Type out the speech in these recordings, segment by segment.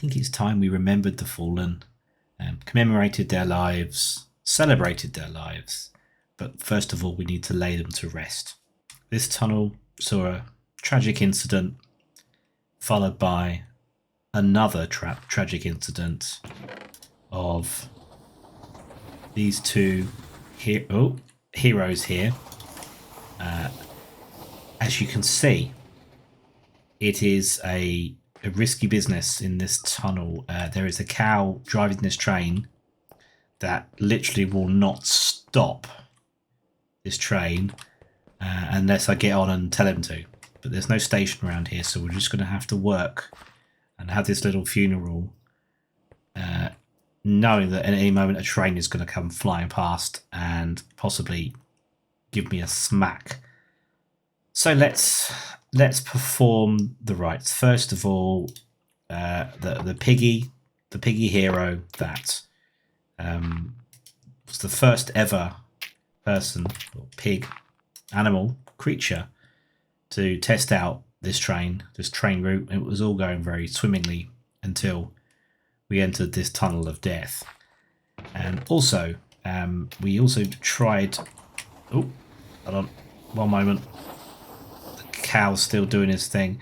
think it's time we remembered the fallen, commemorated their lives, celebrated their lives. But first of all, we need to lay them to rest. This tunnel saw a tragic incident, followed by another tragic incident of these two heroes here. As you can see, it is a risky business in this tunnel. There is a cow driving this train that literally will not stop this train unless I get on and tell him to. But there's no station around here, so we're just going to have to work and have this little funeral, knowing that at any moment a train is going to come flying past and possibly give me a smack. So let's perform the rites. First of all, the piggy hero that was the first ever person or pig animal creature to test out this train route. It was all going very swimmingly until we entered this tunnel of death. And also, we also tried. Oh, hold on, one moment. The cow's still doing his thing.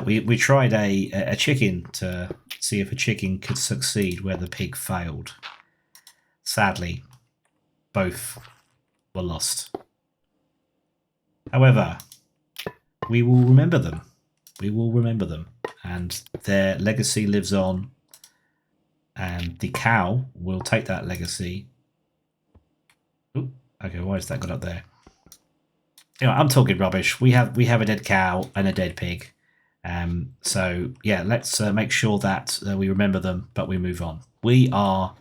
We tried a chicken to see if a chicken could succeed where the pig failed. Sadly, both were lost. However, we will remember them. We will remember them, and their legacy lives on. And the cow will take that legacy. Ooh, okay, why has that got up there? You know, I'm talking rubbish. We have a dead cow and a dead pig. So yeah, let's make sure that we remember them, but we move on. We are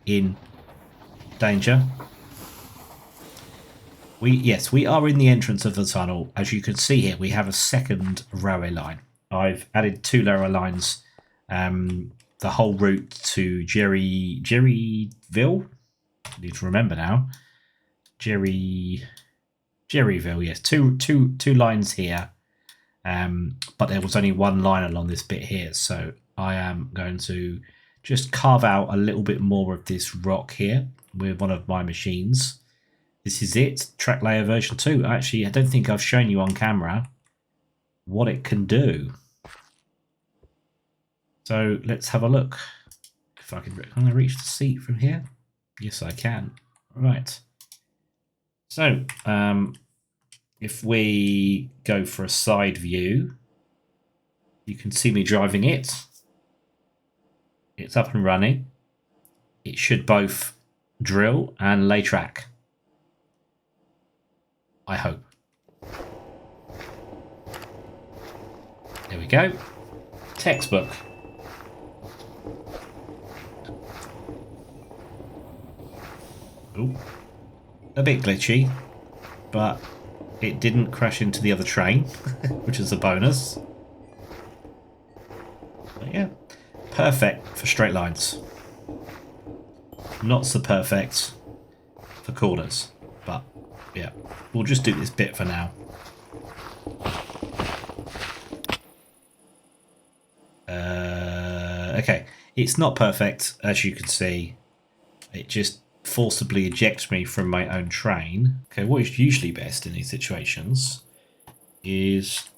in danger. We are in the entrance of the tunnel. As you can see here, we have a second railway line. I've added 2 railway lines. The whole route to Jerryville. I need to remember now. Jerryville, yes. Two lines here. But there was only 1 line along this bit here, so I am going to just carve out a little bit more of this rock here with one of my machines. This is it, track layer version 2. Actually, I don't think I've shown you on camera what it can do. So let's have a look. If I can reach the seat from here. Yes, I can. Right. So if we go for a side view, you can see me driving it. It's up and running. It should both drill and lay track. I hope. There we go. Textbook. Ooh. A bit glitchy, but it didn't crash into the other train, which is a bonus. But yeah, perfect for straight lines. Not so perfect for corners, but yeah, we'll just do this bit for now. Okay, it's not perfect, as you can see. It just forcibly ejects me from my own train. Okay, what is usually best in these situations is,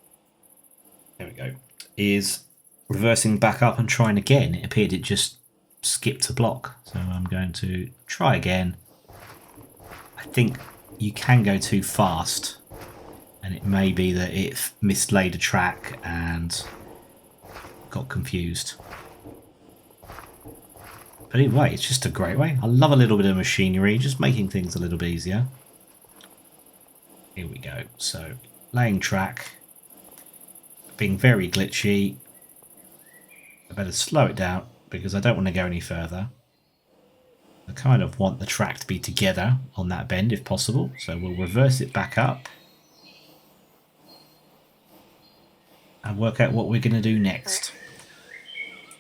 there we go, is reversing back up and trying again. It appeared it just skipped a block, so I'm going to try again. I think you can go too fast, and it may be that it mislaid a track and got confused. But anyway, it's just a great way. I love a little bit of machinery, just making things a little bit easier. Here we go. So, laying track, being very glitchy. I better slow it down because I don't want to go any further. I kind of want the track to be together on that bend if possible. So we'll reverse it back up and work out what we're going to do next.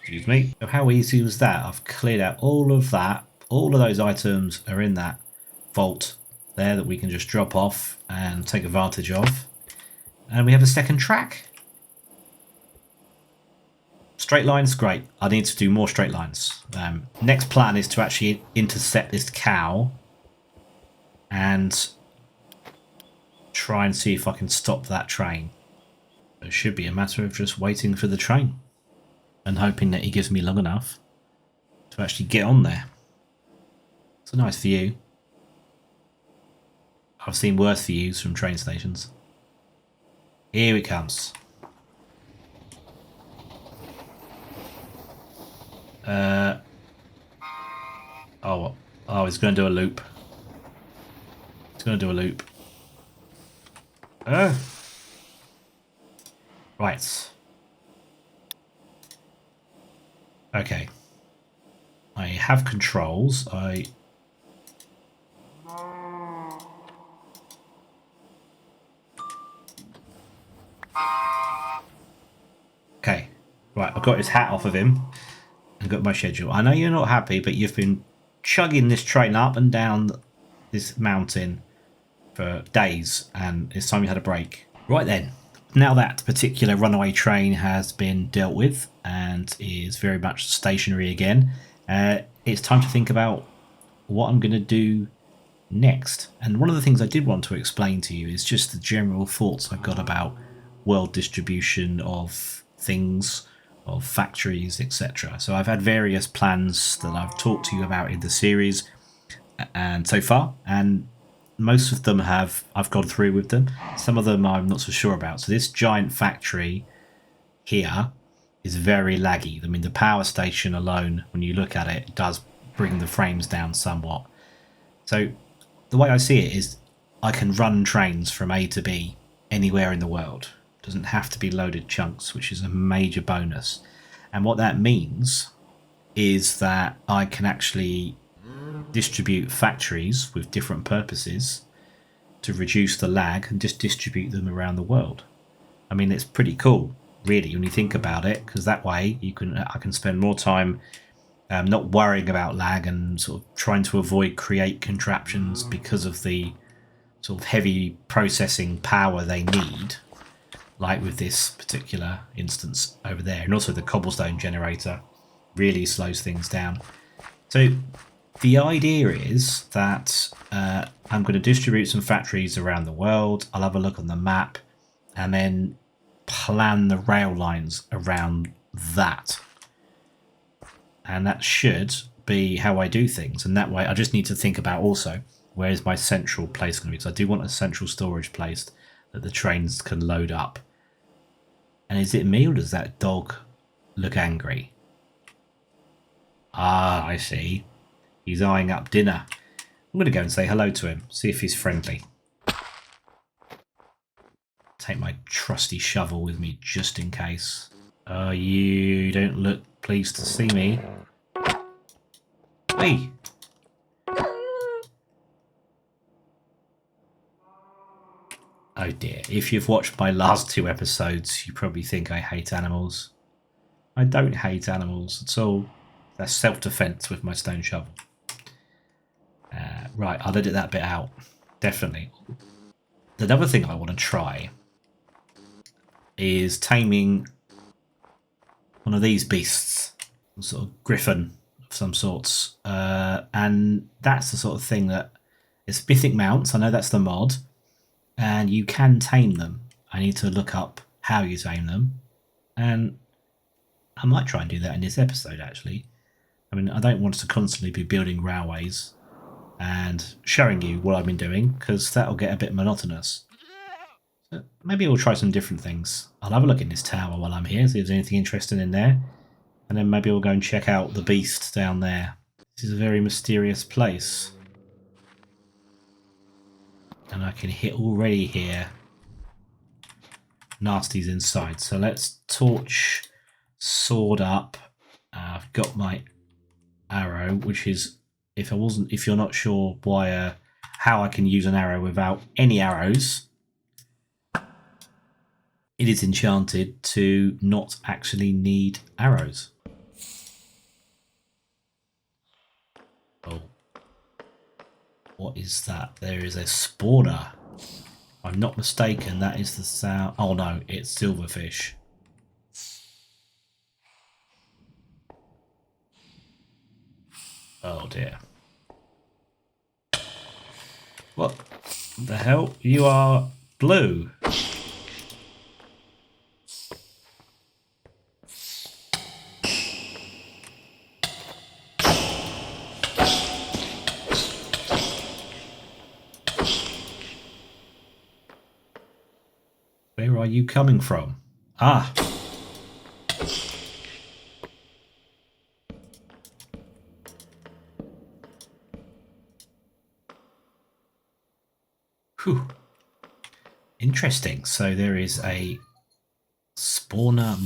Excuse me. So how easy was that? I've cleared out all of that. All of those items are in that vault there that we can just drop off and take advantage of. And we have a second track. Straight lines, great. I need to do more straight lines. Next plan is to actually intercept this cow and try and see if I can stop that train. It should be a matter of just waiting for the train and hoping that he gives me long enough to actually get on there. It's a nice view. I've seen worse views from train stations. Here he comes. Oh, he's going to do a loop. He's going to do a loop. Right. Okay. I have controls. Okay. Right, I've got his hat off of him and got my schedule. I know you're not happy, but you've been chugging this train up and down this mountain for days, and it's time you had a break. Right then. Now that particular runaway train has been dealt with and is very much stationary again, it's time to think about what I'm going to do next. And one of the things I did want to explain to you is just the general thoughts I've got about world distribution of things, of factories, etc. So I've had various plans that I've talked to you about in the series and so far, and most of them I've gone through with them. Some of them I'm not so sure about. So this giant factory here is very laggy. I mean, the power station alone, when you look at it, does bring the frames down somewhat. So the way I see it is I can run trains from A to B anywhere in the world. It doesn't have to be loaded chunks, which is a major bonus. And what that means is that I can actually distribute factories with different purposes to reduce the lag and just distribute them around the world. I mean, it's pretty cool, really, when you think about it, because that way I can spend more time not worrying about lag and sort of trying to avoid create contraptions because of the sort of heavy processing power they need, like with this particular instance over there. And also the cobblestone generator really slows things down. So the idea is that I'm going to distribute some factories around the world. I'll have a look on the map and then plan the rail lines around that. And that should be how I do things. And that way I just need to think about also, where is my central place going to be? Because I do want a central storage place that the trains can load up. And is it me, or does that dog look angry? Ah, I see. He's eyeing up dinner. I'm going to go and say hello to him, see if he's friendly. Take my trusty shovel with me just in case. Oh, you don't look pleased to see me. Hey! Oh dear, if you've watched my last 2 episodes, you probably think I hate animals. I don't hate animals at all. That's self-defense with my stone shovel. Right, I'll edit that bit out. Definitely. Another thing I want to try is taming one of these beasts. Some sort of griffin of some sorts. And that's the sort of thing that... It's mythic mounts, I know that's the mod. And you can tame them. I need to look up how you tame them. And I might try and do that in this episode, actually. I mean, I don't want to constantly be building railways and showing you what I've been doing, because that'll get a bit monotonous. So maybe we'll try some different things. I'll have a look in this tower while I'm here, see if there's anything interesting in there. And then maybe we'll go and check out the beast down there. This is a very mysterious place. And I can hit already here. Nasty's inside. So let's torch sword up. I've got my arrow, which is, if you're not sure why, how I can use an arrow without any arrows, it is enchanted to not actually need arrows. Oh, what is that? There is a spawner. If I'm not mistaken, that is the sound. Oh no, it's silverfish. Oh dear. What the hell? You are blue. Where are you coming from? Ah. Whew. Interesting. So there is a spawner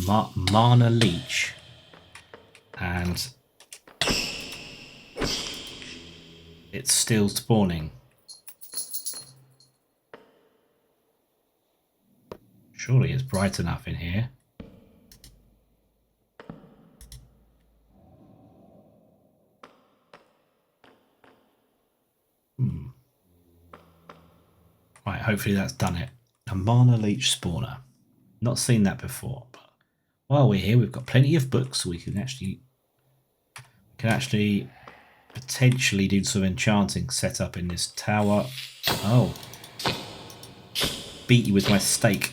mana leech. And it's still spawning. Surely it's bright enough in here. Right, hopefully that's done it. A mana leech spawner. Not seen that before, but while we're here, we've got plenty of books, so we can actually potentially do some enchanting setup in this tower. Oh. Beat you with my stake.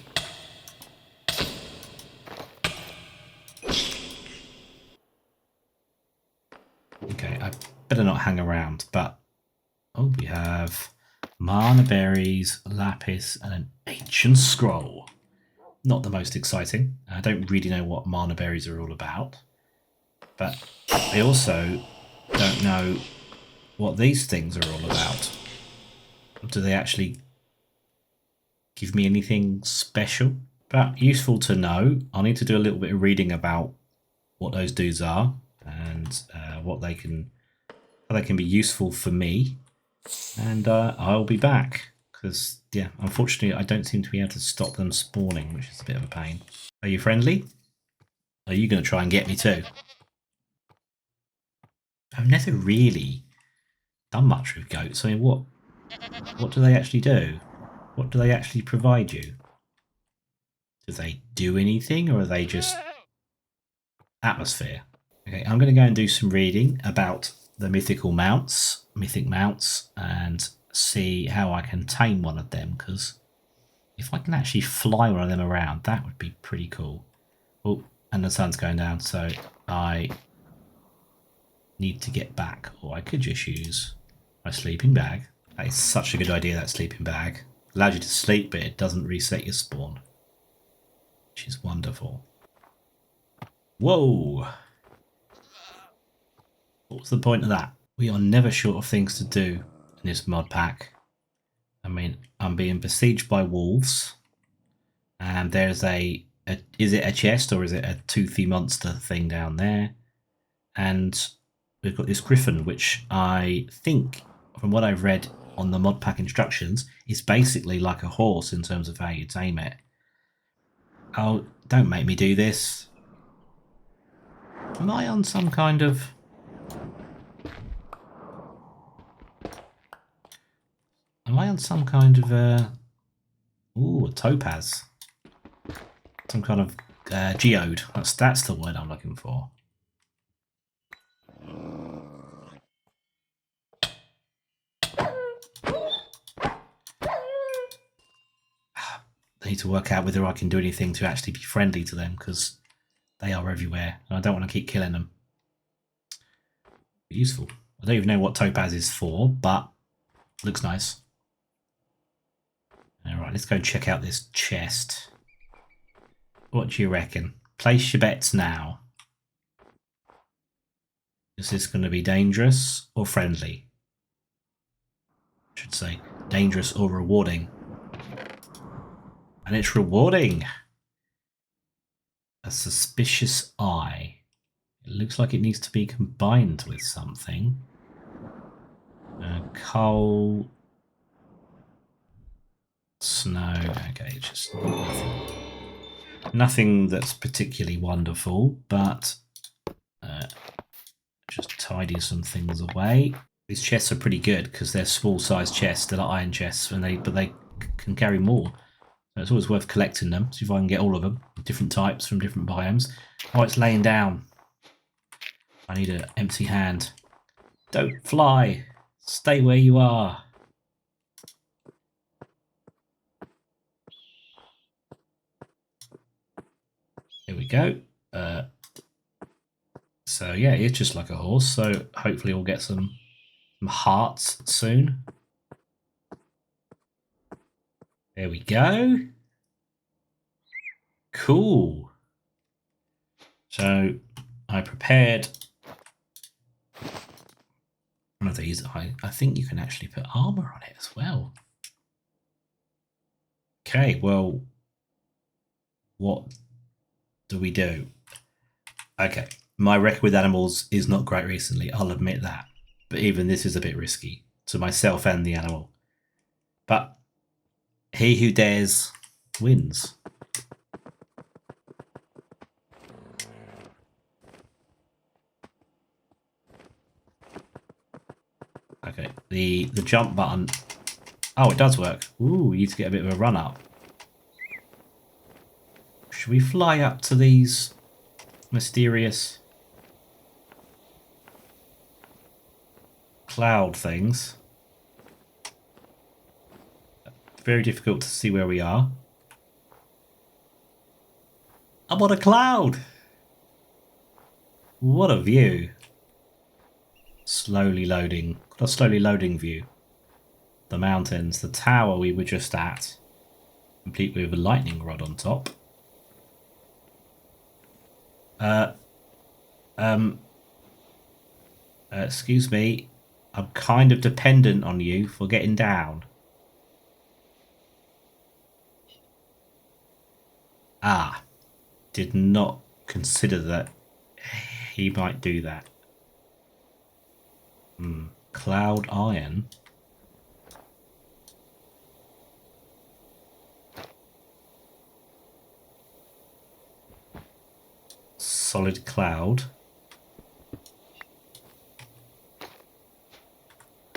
Okay, I better not hang around, but oh, we have mana berries, lapis, and an ancient scroll. Not the most exciting. I don't really know what mana berries are all about, but I also don't know what these things are all about. Do they actually give me anything special? But useful to know. I'll need to do a little bit of reading about what those dudes are and how they can be useful for me. And I'll be back because, yeah, unfortunately, I don't seem to be able to stop them spawning, which is a bit of a pain. Are you friendly? Are you going to try and get me too? I've never really done much with goats. I mean, what do they actually do? What do they actually provide you? Do they do anything, or are they just atmosphere? Okay, I'm going to go and do some reading about the mythic mounts, and see how I can tame one of them, because if I can actually fly one of them around, that would be pretty cool. Oh, and the sun's going down, so I need to get back, or I could just use my sleeping bag. That is such a good idea, that sleeping bag. Allows you to sleep, but it doesn't reset your spawn, which is wonderful. Whoa! What's the point of that? We are never short of things to do in this mod pack. I mean, I'm being besieged by wolves, and there's is it a chest or is it a toothy monster thing down there? And we've got this griffin, which I think, from what I've read on the mod pack instructions, is basically like a horse in terms of how you tame it. Oh, don't make me do this. Am I on some kind of... Am I on some kind of ooh, a topaz? Some kind of geode. That's the word I'm looking for. I need to work out whether I can do anything to actually be friendly to them, because they are everywhere, and I don't want to keep killing them. Useful. I don't even know what topaz is for, but looks nice. Alright, let's go check out this chest. What do you reckon? Place your bets now. Is this going to be dangerous or friendly? I should say dangerous or rewarding. And it's rewarding. A suspicious eye. It looks like it needs to be combined with something. Coal. Snow. Okay, just nothing. Nothing that's particularly wonderful, but just tidy some things away. These chests are pretty good because they're small-sized chests. They're like iron chests, but they can carry more. So it's always worth collecting them. See if I can get all of them, different types from different biomes. Oh, it's laying down. I need an empty hand. Don't fly. Stay where you are. Here we go. So yeah, it's just like a horse. So hopefully we'll get some hearts soon. There we go. Cool. So I prepared one of these. I think you can actually put armor on it as well. Okay, well, what do we do? Okay, my record with animals is not great recently, I'll admit that. But even this is a bit risky to myself and the animal. But he who dares wins. Okay, the jump button. Oh, it does work. Ooh, we need to get a bit of a run up. Should we fly up to these mysterious cloud things? Very difficult to see where we are. I'm on a cloud! What a view. Slowly loading. Got a slowly loading view. The mountains, the tower we were just at, complete with a lightning rod on top. Excuse me, I'm kind of dependent on you for getting down. Ah, did not consider that he might do that. Cloud iron. Solid cloud.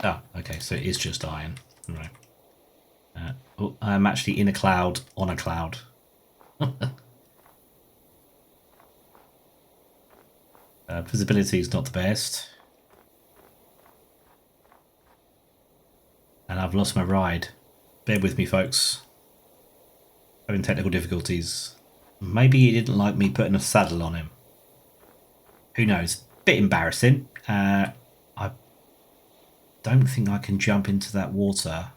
Ah, okay, so it is just iron. Right. Oh, I'm actually in a cloud on a cloud. Visibility is not the best. And I've lost my ride. Bear with me, folks. Having technical difficulties. Maybe he didn't like me putting a saddle on him. Who knows? Bit embarrassing. I don't think I can jump into that water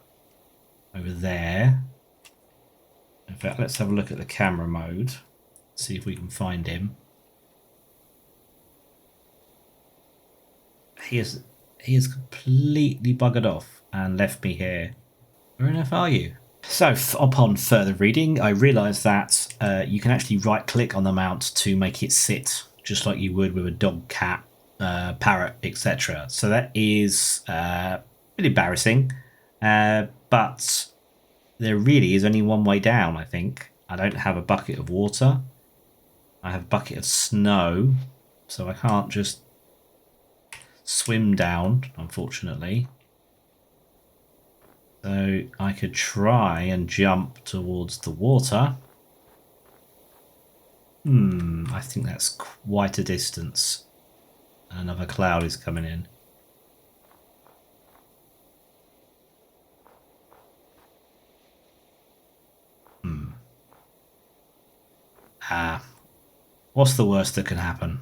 over there. In fact, let's have a look at the camera mode. See if we can find him. He is completely buggered off and left me here. Where on earth are you? So, upon further reading, I realised that you can actually right-click on the mount to make it sit, just like you would with a dog, cat, parrot, etc. So that is a bit embarrassing, but there really is only one way down, I think. I don't have a bucket of water. I have a bucket of snow, so I can't just swim down, unfortunately. So I could try and jump towards the water. I think that's quite a distance. Another cloud is coming in. What's the worst that can happen?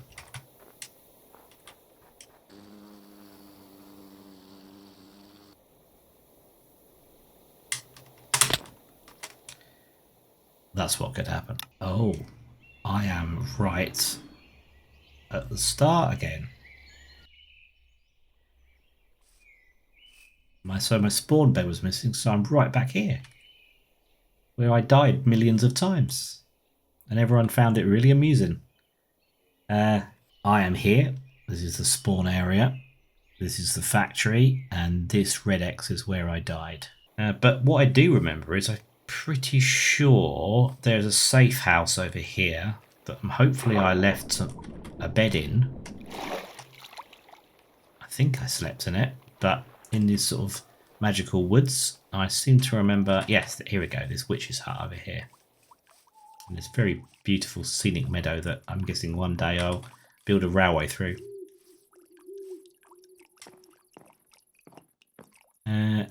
That's what could happen. Oh, I am right at the start again. So my spawn bed was missing, so I'm right back here, where I died millions of times, and everyone found it really amusing. I am here. This is the spawn area. This is the factory, and this red X is where I died. But what I do remember is I'm pretty sure there's a safe house over here that hopefully I left a bed in. I think I slept in it, but in this sort of magical woods, I seem to remember... Yes, here we go, this witch's hut over here. And this very beautiful scenic meadow that I'm guessing one day I'll build a railway through.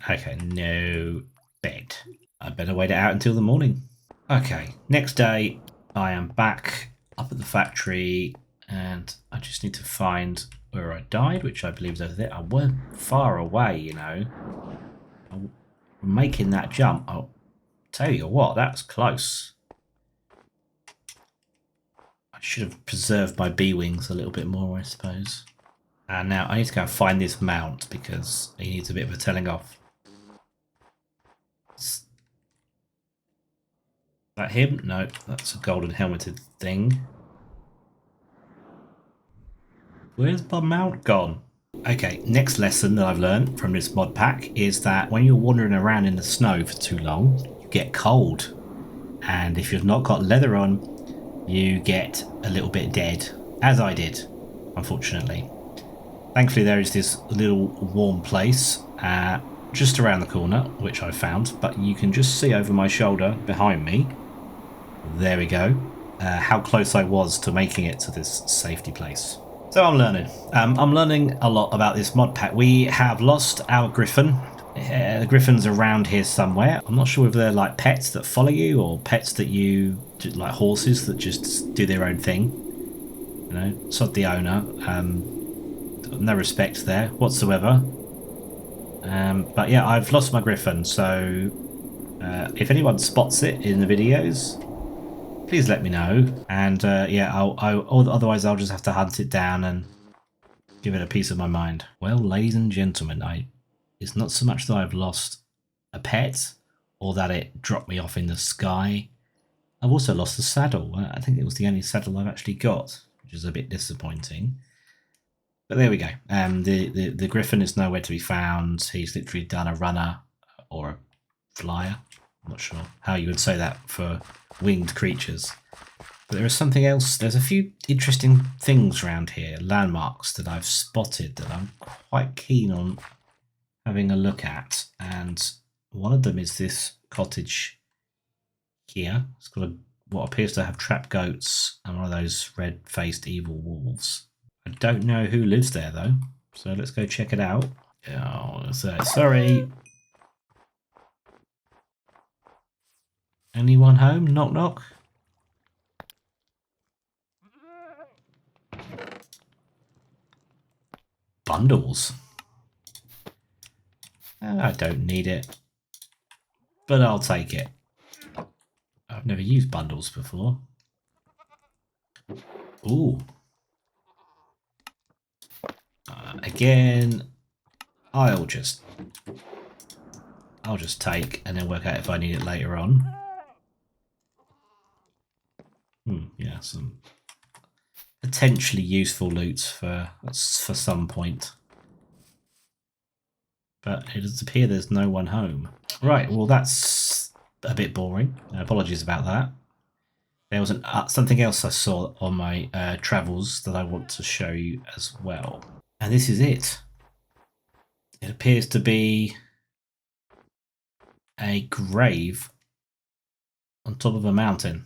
Okay, no bed. I better wait it out until the morning. Okay, next day I am back up at the factory and I just need to find where I died, which I believe is over there. I weren't far away, you know. I'm making that jump. I'll tell you what, that's close. I should have preserved my B-wings a little bit more, I suppose. And now I need to go and find this mount because he needs a bit of a telling off. Is that him? No, that's a golden helmeted thing. Where's my mount gone? Okay, next lesson that I've learned from this mod pack is that when you're wandering around in the snow for too long, you get cold. And if you've not got leather on, you get a little bit dead, as I did, unfortunately. Thankfully there is this little warm place just around the corner, which I found, but you can just see over my shoulder behind me, there we go, how close I was to making it to this safety place. So I'm learning. I'm learning a lot about this mod pack. We have lost our griffin. The griffin's around here somewhere. I'm not sure if they're like pets that follow you or pets that you, like horses that just do their own thing. You know, sod the owner. No respect there whatsoever. But yeah, I've lost my griffin, so if anyone spots it in the videos, please let me know. And yeah, otherwise I'll just have to hunt it down and give it a piece of my mind. Well, ladies and gentlemen, it's not so much that I've lost a pet or that it dropped me off in the sky. I've also lost the saddle. I think it was the only saddle I've actually got, which is a bit disappointing. But there we go. The griffin is nowhere to be found. He's literally done a runner or a flyer. I'm not sure how you would say that for winged creatures. But there is something else. There's a few interesting things around here, landmarks that I've spotted that I'm quite keen on having a look at. And one of them is this cottage here. It's got what appears to have trap goats and one of those red-faced evil wolves. I don't know who lives there though, so let's go check it out. Oh, sorry. Anyone home? Knock knock. Bundles. I don't need it, but I'll take it. I've never used bundles before. Ooh. Again, I'll just take and then work out if I need it later on. Yeah, some potentially useful loot for some point. But it does appear there's no one home. Right, well that's a bit boring. Apologies about that. There was something else I saw on my travels that I want to show you as well. And this is it. It appears to be a grave on top of a mountain.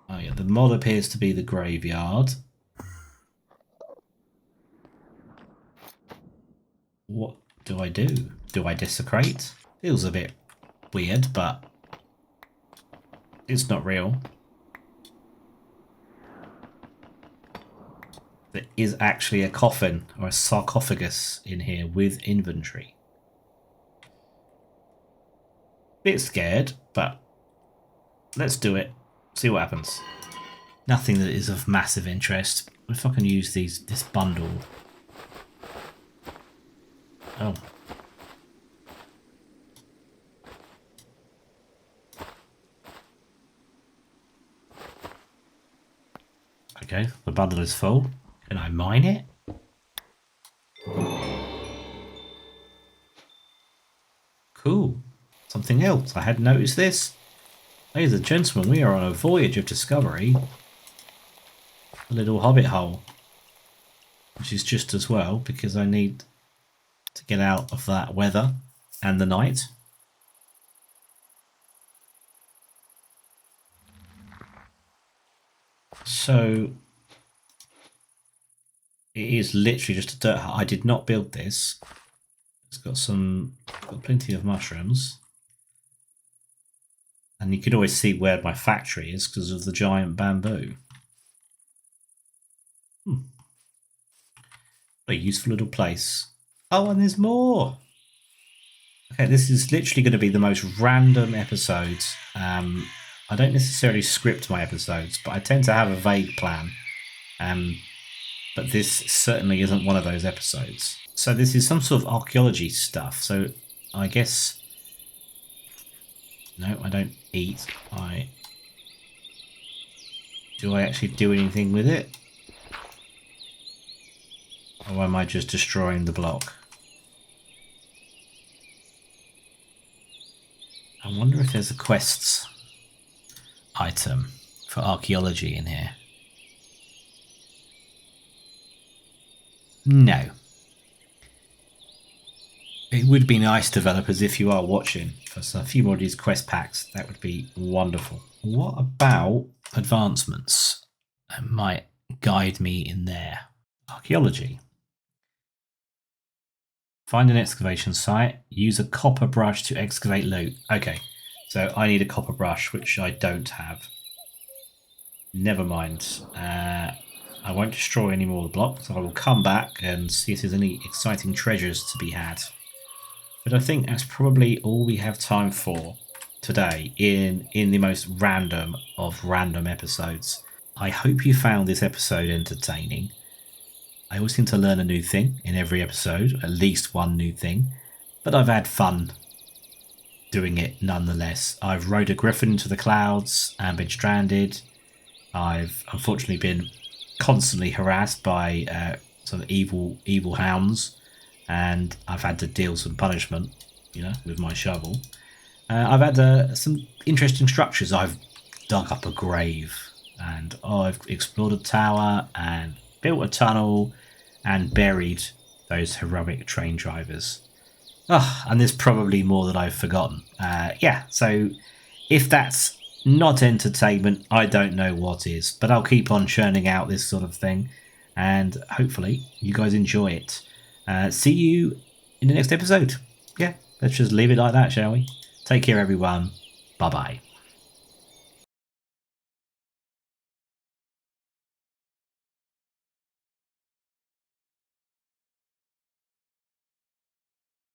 Oh yeah, the mod appears to be the graveyard. What do I do? Do I desecrate? Feels a bit weird, but it's not real. There is actually a coffin or a sarcophagus in here with inventory. Bit scared, but let's do it. See what happens. Nothing that is of massive interest. If I can use this bundle. Oh. Okay, the bundle is full. Can I mine it? Cool. Something else. I hadn't noticed this. Ladies and gentlemen, we are on a voyage of discovery. A little hobbit hole. Which is just as well, because I need to get out of that weather and the night. So it is literally just a dirt hut. I did not build this. It's got plenty of mushrooms. And you can always see where my factory is because of the giant bamboo. A useful little place. Oh, and there's more. Okay, this is literally going to be the most random episodes. I don't necessarily script my episodes, but I tend to have a vague plan. But this certainly isn't one of those episodes. So this is some sort of archaeology stuff. So I guess... No, I don't eat. Do I actually do anything with it? Or am I just destroying the block? I wonder if there's a quests item for archaeology in here. No. It would be nice, developers, if you are watching, for a few more of these quest packs. That would be wonderful. What about advancements that might guide me in there? Archaeology. Find an excavation site. Use a copper brush to excavate loot. Okay, so I need a copper brush, which I don't have. Never mind. I won't destroy any more of the blocks. I will come back and see if there's any exciting treasures to be had. But I think that's probably all we have time for today in the most random of random episodes. I hope you found this episode entertaining. I always seem to learn a new thing in every episode, at least one new thing, but I've had fun doing it nonetheless. I've rode a griffin into the clouds and been stranded. I've unfortunately been constantly harassed by some evil hounds, and I've had to deal some punishment, with my shovel. I've had some interesting structures. I've dug up a grave, and I've explored a tower and built a tunnel and buried those heroic train drivers. And there's probably more that I've forgotten. So if that's not entertainment, I don't know what is. But I'll keep on churning out this sort of thing, and hopefully you guys enjoy it. See you in the next episode. Yeah, let's just leave it like that, shall we? Take care, everyone. Bye-bye.